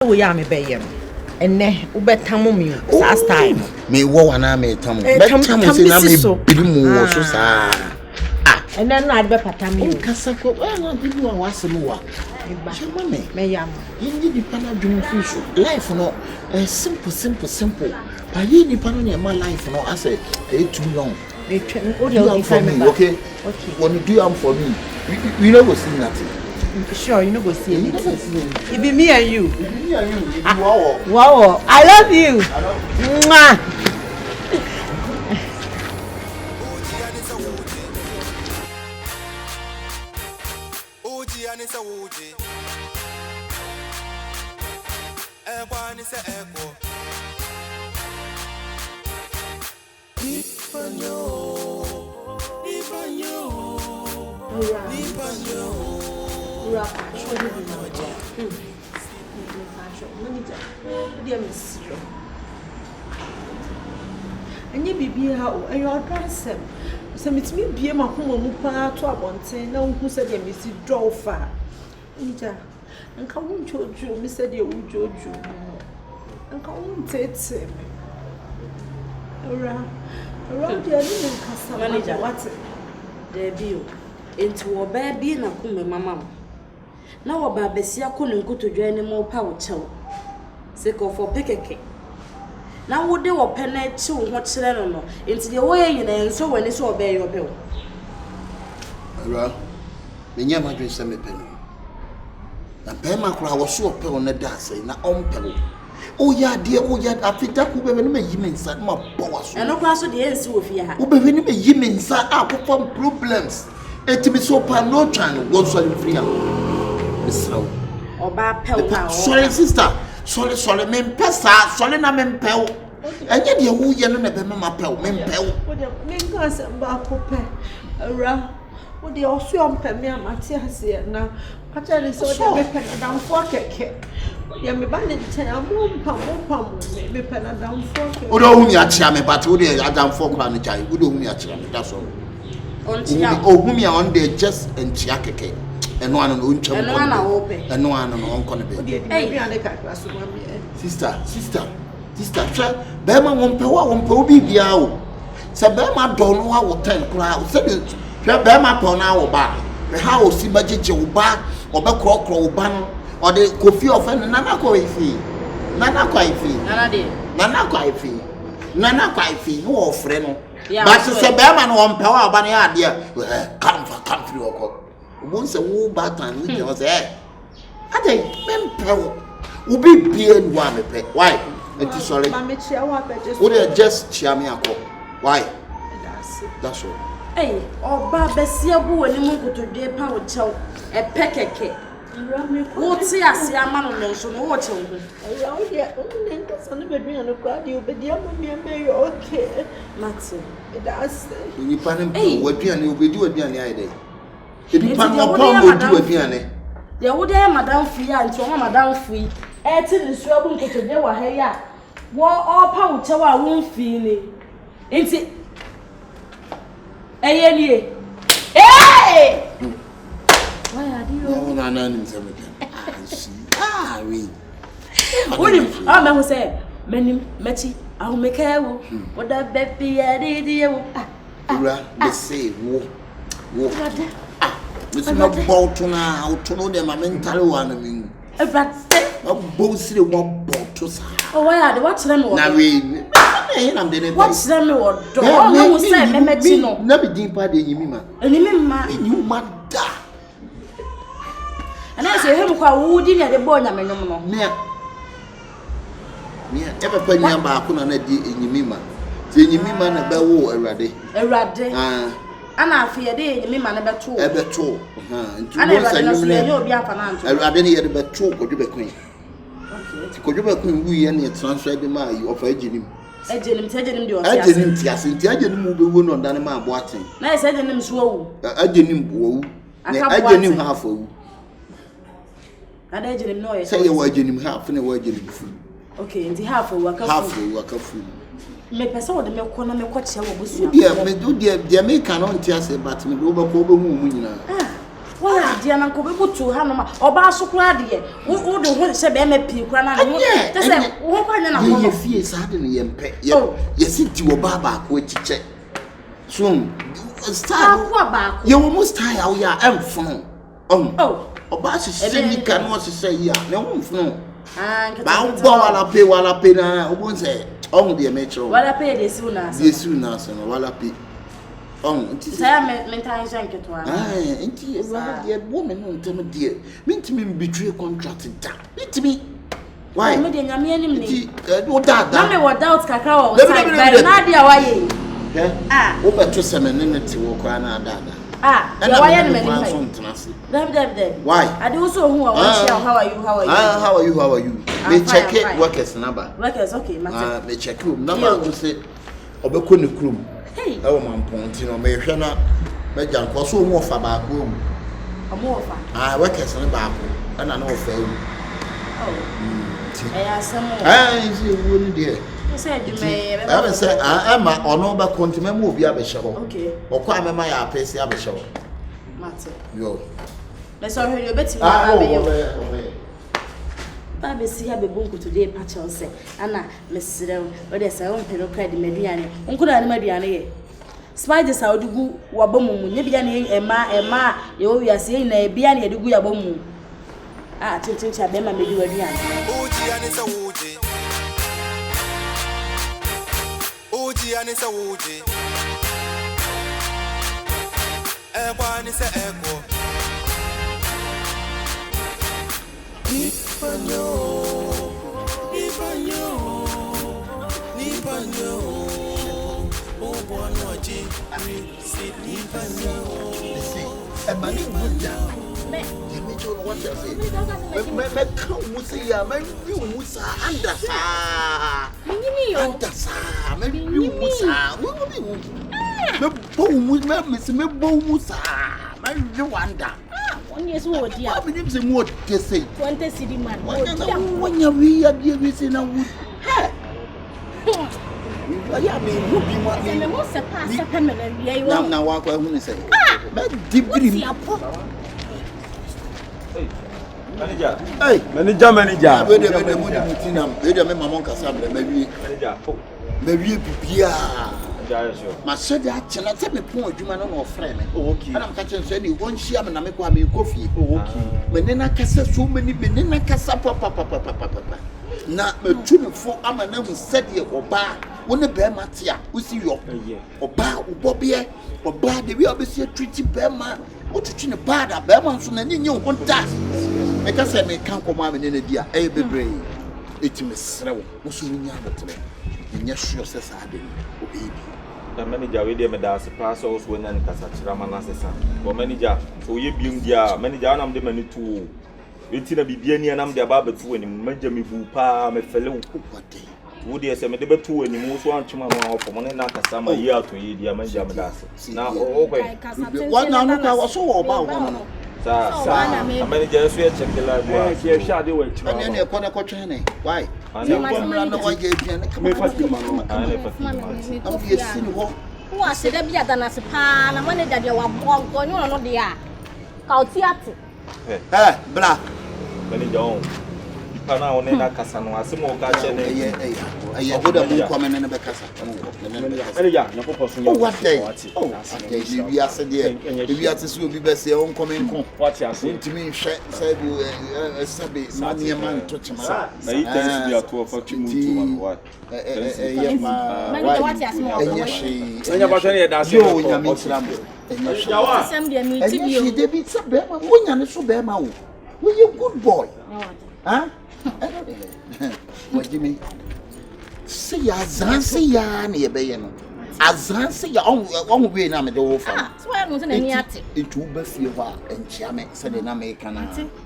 We are me bayam. And ne ubetamu me last time. Me wo na me tamu. Betamu se na me bimu so sa. And then I'd be patamu. Kasa ko na bimu wa wasemu wa. Chama me yam. Yin di pana dwum fiso. Life no simple. But yin di pana na my life no I say too long. Okay. When you do am for me, we no go see nothing. Sure, you know go see anything. It be me and you. Wow. I love you. Mwah. And you be how and your grandson. So it's me be my home and pa to a bontain, no who said you miss it draw far. And come on, Jojo, Mr. Dear Jojo. And come on, take him. Around the manager, what's it? There be into a baby and a come, mamma. Now a babesia couldn't go to join more power chow. Sick of for picket. Now would they were penny too much no into the way and so when it's obey your bill. Well, the Yama drink semi penny. And Pemacra was so pale on the dance, not on pebble. Oh, yeah, dear, I think that would be me inside my boss. And no class of the end, so if you have. Who be me inside our problems. It be so pan no channel, one solid free. Or bad pell. Sorry, sister. Sorry, men pesa, sorry, na men pel. And yet you will yell at my pel, men pel. What the men can't back up. Around what the Austrian Pemia Matthias here now. I tell you, so down for cake. You may buy it, I'm pump, maybe pen down for. Oh, don't you chame, but would you down for crown child? Who do me a chame? That's all. Oh, whom you on there just and chiacake. And one on uncham and no one on Conabay. Sister, Bema won't pay one poby biao. Sabema don't know how to tell crowd. Said it, Bema pon our bar. The house, see budget your bar, or back crow ban, or the coffee of an Nanako fee. Nana quite fee, no friend. But she said, Bema won't power bunny idea. Come through. Once a wool button, we was there. I think, men will be beer one. Why? It is sorry. Would you just cheer me up? Why? That's all. Hey, or Babesia boo and you go to dear power chow, a peckeke. What's the Asia man on so watch over? Around here, only bedroom on the crowd, you be the other me, okay. Matson, it does. You pan him, what you will do at the idea. If you pan your palm, will do a piano. There would have Madame Fia and so Madame Free. Till the trouble to the war here. War all power to our womb feeling. Ain't it? Hey! Why are you? No, I'm going to say, Many, Metty, I'll make her. What that baby, I did you. They say, war. It's not about to now to know them. I'm mental one. I mean, a brat, both the one bought to say. Oh, why are the watch them? Now, I'm the watch them or don't say, never deeper than you, Mima. And you mad. And I say, him who would in at the boy, I'm no more. Ever put your back on a day in your Mima. Then you Mima and a bell a rade. And I fear they, me man about two. Ever two. And you'll be up and I didn't hear about two or you be queen. Could you be queen? We any transfer the man you offer him. I didn't yes, and tell you move the wound on Danama watching. Nice, I didn't swow. I didn't woo. I didn't half of. I didn't know. Say you were him half and a word you food. Okay, and the half of work of food. Me person de me kona me kwache wo Dear, me do dear, make an on tears, but me over who nyina. Why? dia na ko be butu ha no ma oba so kura de wo de ho se be ma pi kura na no te se wo kwa nya na ho ye fie sa de ne yempe ye sinti wo ba ko echiche so style ba ye wo mo style awo ya emfono oba se nika no se say ya ne wo mfono ba wo wala pe na wo nse de me chiro wala pe de si una so no wala pe nti saya mentan janke to ana nti wala de woman no ntem de mentimi betray contract da mentimi why me de nyame anim ni o da na me wo doubt kakra wo side by na dia waye wo beto semene te wo kwa na da ya waye ne meni dab why ade wo so hu wa how are you me check it workers number okay matter me check room number go say obekọ ne krum ewo mamponti no me hwe na me janko so mu ofa ba ko wu ofa workers ne ba ko na ofa wu asamo isi wo ni de say jume be say ama ono ba kontime mu obi abehye ho okay okwa amema ya apese abehye ho matter yo me so hwe yo beti ma ba yo Babe si ya bebonku today patch on say ana mesrew we dey say on peno credit maduane onko na maduane ye spiders a odugu wabomu nye bia ne ema ye wo wiase na bia ne edugu yabomu chinchin be ma medu aduane oji ani sa woje kwa ani sa eko Nipanyo, oh one watching, sit Nipanyo. Emani muda. Me cho what you say. Me come musia, me view musa andasa. Mini yo. Andasa, me view musa. Me bo musa. Me view wanda. Yes, what dear. I believe the more they say. 20 city man. When you are here, now. I mean, who be what me most surpass a permanent. Now, what I want to say. Manager. Hey, manager. Wait a minute, Mamma Cassandra, maybe. Maybe. My said that channel tell me point you man no friend. Okay. And I'm catching say you won't share me na me kwa me coffee. Okay. Menena kasa so many menena kasa papa. Na me tunu fo ama na hu said ye oba woni be matia usi yo. Oba ubobie oba de we obesi treat be ma otutu ne bad be ma so na nye ho da. Me kasa me kan koma me ne dia e bebre. Etime srewo. Wo so nya botre. Nya sure say sa de obi. The manager we dey me da se pass us when na kasa kira mana sesa but manager so ye bium dia manager na me mani tu enti na bibia ni na me da ba betu ani manager me bu pa me fele wo kokode wo dey se me de betu ani mo so antwema no afọ mo na kasa ma yi ato yi dia manager me da se na o kwe wa na no ka wo so wo ba wo no sa manager so ye check the live wa ye hwa de wa twa ani na ko na ko twen ne why ani ko mra na wa je aduane ka me fa film no ani fa film am ye sin ho wa se da bia dana se pa na manager de wa bonko nyo no de a ka o tiate bra manager on pana one na kasa no asem o ka che ne oboda mu kwa mena na be kasa manager na popo so nyo what day we are said there we are to see obi be say on come nko what ya say ntimi hwe say bu sabe mania man to chima na yi tennis bi ato for tu mu to man what manager what ya say manager ba tani da say yo nya mi tram sem dia mi ti bio she dey be sabe ma wo nya ne so be ma wo we you good boy what you mean? See ya, Zansi ya, near no. Azansi ya, on way na me the wolf. So I don't any at it will be fever and chame, said in American.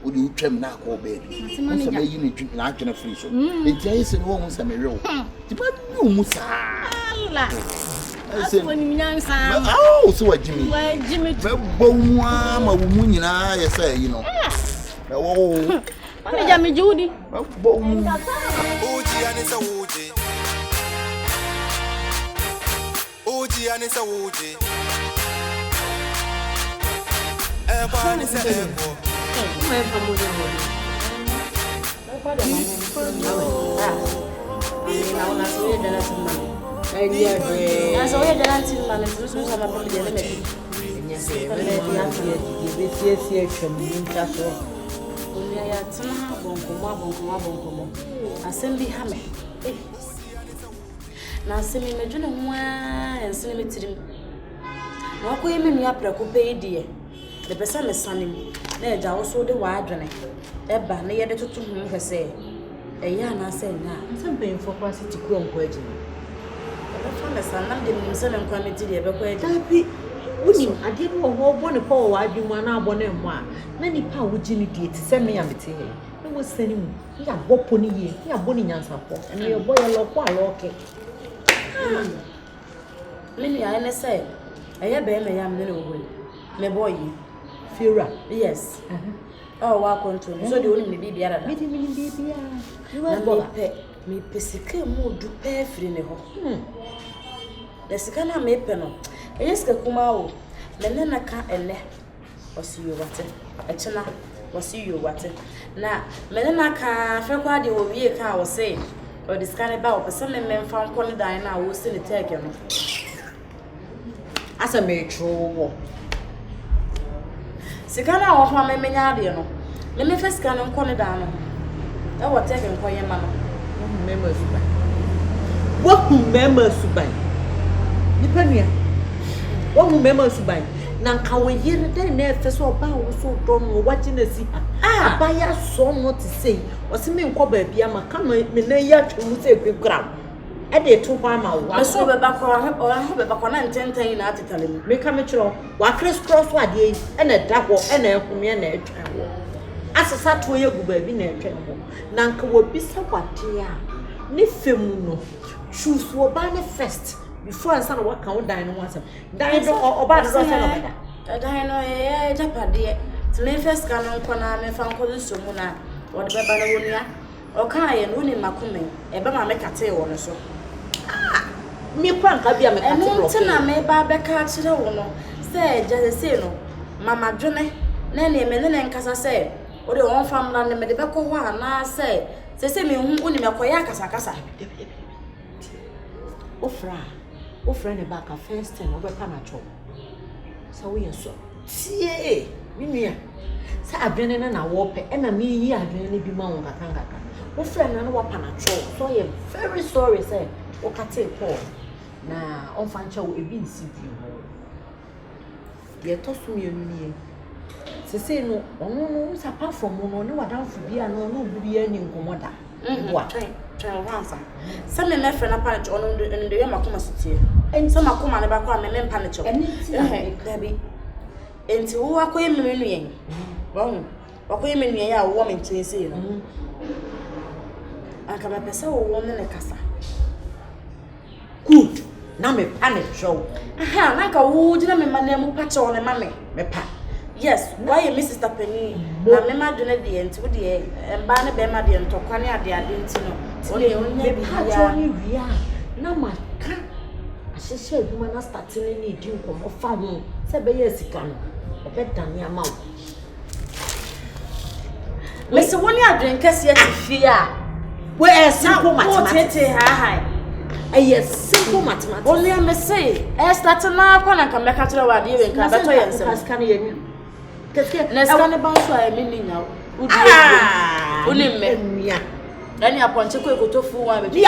Would you trim now or baby? Some you need to not in free show. In case in woman's a mirror. Depend you, Musa. Oh, so what Jimmy? Jimmy, Boma, my woman, I say, you know. Oh. Manager me Judy. Oji anisa woje. Oji anisa woje. Ekwani se eko. Na semi me dwene ho a ensene me tirim na akoye me nua prako pe die de pesa me sanem na eja wo so de wa adwene eba na ye de toto hu hwese eya na se na Something for quality krom kwaji. e fa me sanam de nim se me nkwa me ti de be kwa eja Tapi woni ade no ho bo ne po wa adwuma na abo ne mo a na nipa wo gini die ti se me ya mete he. Na wo sani mu ya bopo ni ye ya bo ni nyansa po ene ye bo ye lo kwa lo ke. Many I say, I have been a young little me boy. Fira. Yes. Oh, welcome to so the only baby other. Miti baby ya. You I are me pesike mo du pe free ne ho. The sikana me pe no. Yes ka kuma o. Me ne na ka ele. Osi yo wate. E chena osi yo wate. Na me ne na ka fe kwa de wo wie ka wo say. Or this kind of bow, but some men found Connie Diana will still take him. as a metro. Sicana of my menadiano. Let me first can on Connie Diana. I will take him for your mamma. Members. What members to buy? Depend. What members to buy? Now, can we hear the next so don't watching the sea? Ah, buy a song not to say. Or see me cover Biama come me yet to say quick ground. At the 2 pound. I saw the back or I hope a back on 10 article. Make a metro, what crisscross what ye, and a double and a communion. As a sat to your baby near Nanka will be so what dear. Nifimuno. Choose what banner first. Before I start what count dine once. Dine or bad I dine a japadia. To me first can on corner me found Colusumuna, or the Babaronia, or Kai and Winnie Macume, a Bama make a tail on so. Me prank I be a mechanic. And I may buy back to the one. Say, just say no. Mamma Johnny, Nanny, and Casa say, or the one family and the medical one, I say, say me who only make Koyaka. O friend back a first and over Panacho. So we are so. See, Mimia. Say I've been in a warp and a me here really be mounted. O friend and what Panacho. So you're very sorry, say, O Cate Paul. Now, on Fancho will be in city. You're tossing me. Say no, no, apart from one, no, I don't feel no, be any commoda. What? Some men left and a punch on the Yamakuma city, and some are come on about one men punch. And Debbie, and to who are quaiming. Wrong, or quaiming a woman to see. I come up a so woman in a casa. Good. Now me panic show. Aha, like a wood, and my name patch on a mammy. Me pa. Yes, why Mrs. Tapeni? Mamma Duned the end to the and Barney Bemadi and Tokania, the Adintino. Only we are. Now my cat. I said, you must start telling me you come or found 7 years ago. A bed than your mouth. Mr. One year drink us yet to fear. Where simple mathematics? High. A yes, simple mathematics. Only I may say, as that's now, when I come back to the radio and come back to you. Let's go about why I mean now. Then you upon to go to fool one with you.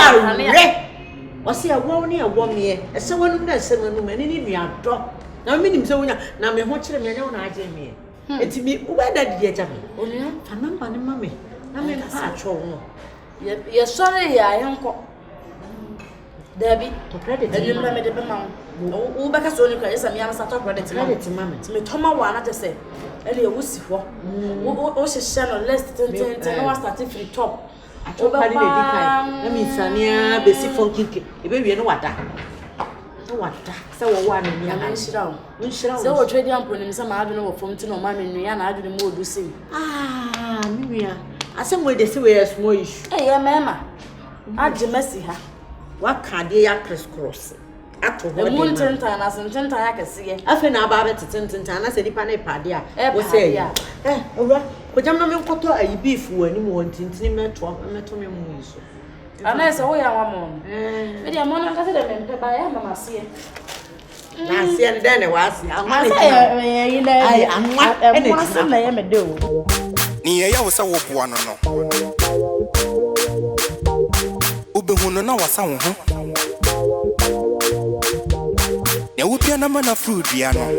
Was he a woman near 1 year? As someone who has 7 women in your drop. Now, meaning so now me watching me on Jamie. It's me where that dear Jamie. Only a number, mammy. I'm in patch. You're sorry, I am. Debbie, to credit and you remember the mount. Oh, because only credits and Yamasa talk credit to mammy. To me, Toma one, I just say, Elia Wussy for. Oh, she shall less than 10 hours starting from the top. I told her, let me Sania, Bessie Funky, a baby, you know what that. What that? So one in your man, sit down. We shall so trade on putting some I don't know from to no mammy, and I do the more to see. Ah, Mimia. I some way they say we're smallish. Hey, Mamma, I just messy her. What can they crisscross? ato ho. The moon tentan as in tentan akese. Afi na aba bet tentan na se nipa na pade a. Wo say. Owura, ko jam na me nkoto ayi beef wani mo ntintini meto me mu iso. Ana se wo ya wa mo. Me dia mo na ka se de me pe ba ya mama se. Na se en den wa se. Anwa ne yi na. Ai anwa ene ti na ya me de o. Ni ya wo sa wo boa no no. Obehu no na wasa wo ho. Ya wo pia na mana fruit bia no.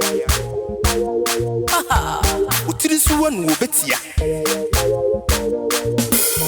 Utiri suwa no betia.